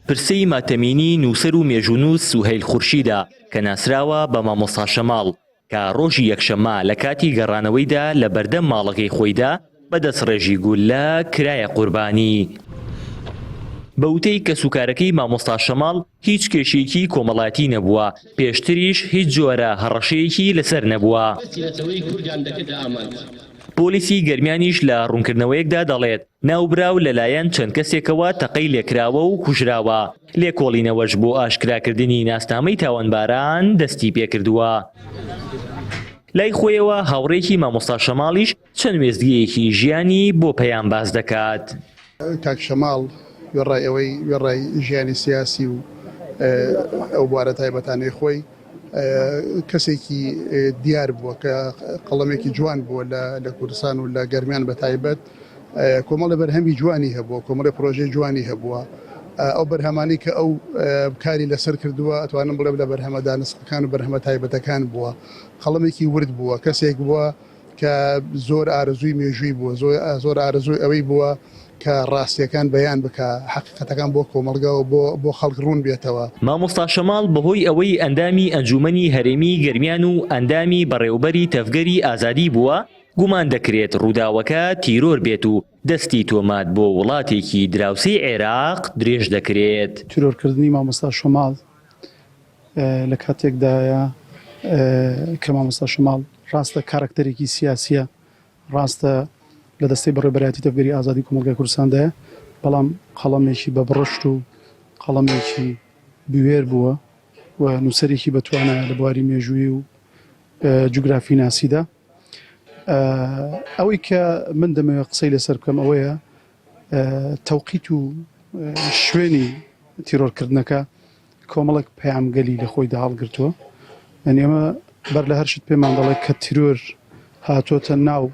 پرسەی ماتەمینی نووسەر و مێژوونووس سوهەیل خورشیدە کە ناسراوە بە مامۆستا شەماڵ کە ڕۆژی یەکشەممە لە کاتی گەڕانەوەیدا لە بەردەم ماڵەکەی خۆیدا بەدەستڕێژی گولە کرایە قوربانی. بە وتەی کەسوکارەکەی مامۆستا شەماڵ هیچ کێشێکی کۆمەڵایەتی نەبووە، پێشتریش هیچ جۆرە هەڕەشەیەکی لەسەر نەبووە. پۆلیسی گەرمیانیش لە ڕوونکردنەوەیەکدا دەڵێت ناوبراو لەلایەن چەند کەسێکەوە تەقەی لێکراوە و کوژراوە. لێکۆڵینەوەش بۆ ئاشکراکردنی ناسنامەی تاوانباران دەستی پێکردووە. لای خۆیەوە هاوڕێکی مامۆستا شەماڵیش چەند وێستگەیەکی ژیانی بۆ پەیام باز دەکات. کاک شەماڵ وێڕای ژیانی سیاسی و ئەو بوارە تایبەتانەی خۆی کەسێکی دیار بووە کە قەڵەمێکی جوان بووە لە کوردستان و لە گەرمیان بە تایبەت. کۆمەڵە بەرهەمی جوانی هەبووە، کۆمەڵی پرۆژەی جوانی هەبووە. ئەو بەرهەمانی کە ئەو کاری لەسەر کردووە ئەتوانم بڵێم لە بەرهەمە دانسەکان و بەرهەمە تایبەتەکان بووە. قەڵەمێکی ورد بووە، کەسێک بووە کە زۆر ئارەزووی مێژووی بووە، زۆر ئارەزووی ئەوەی بووە کە ڕاستیەکان بەیان بکە، حەقیقەتەکان بۆ کۆمەڵگا و بۆ خەڵک ڕوون بێتەوە. مامۆستا شەماڵ بەهۆی ئەوەی ئەندامی ئەنجومەنی هەرێمی گەرمیان و ئەندامی بەڕێوەبەری تەفگەری ئازادی بووە، گومان دەکرێت ڕووداوەکە تیرۆر بێت و دەستی تۆمات بۆ وڵاتێکی دراوسەی عێراق درێژ دەکرێت. تیرۆرکردنی مامۆستا شەماڵ لە کاتێکدایە کە مامۆستا شەماڵ ڕاستە کارکتەرێکی سیاسیە، ڕاستە لە دەستەی بەڕێوەبەرایەتی تەفگەری ئازادی کۆمەلگای کوردستاندایە، بەڵام قەڵەمێکی بە بڕشت و قەڵەمێکی بوێر بووە و نووسەرێکی بەتوانایە لە بواری مێژووی و جوگرافی ناسیدا. ئەوەی کە من دەمەوێت قسەی لەسەر بکەم ئەوەیە تەوقیت و شوێنی تیرۆرکردنەکە کۆمەڵێک پەیامگەلی لە خۆیدا هەڵگرتووە. ئێمە بەر لە هەرشت پێمان دەڵێت کە تیرۆر هاتۆتە ناو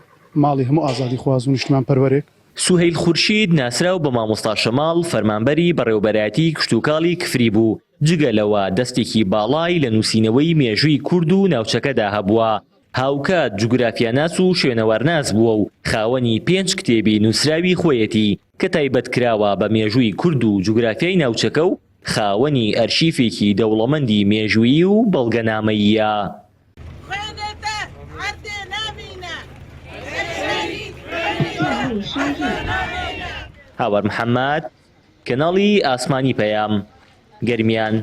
ماڵی هەموو ئازادی خواز و نیشتمان پەروەرێک. سوهەیل خورشید ناسراو بە مامۆستا شەماڵ فەرمانبەری بەڕێوەبەرایەتی کشتوکاڵی کفری بوو. جگەلەوە دەستێکی باڵای لە نووسینەوەی مێژووی کورد و ناوچەکەدا هەبووە. هاوکات جوگرافیاناس و شوێنەوەرناس بووە و خاوەنی 5 کتێبی نووسراوی خۆیەتی کە تایبەت کراوە بە مێژووی کورد و جوگرافیای ناوچەکە و خاوەنی ئەرشیفێکی دەوڵەمەندی مێژوویی و بەڵگەنامەییە. هاوەر محەممەد، کەناڵی ئاسمانی پەیام، گەرمیان.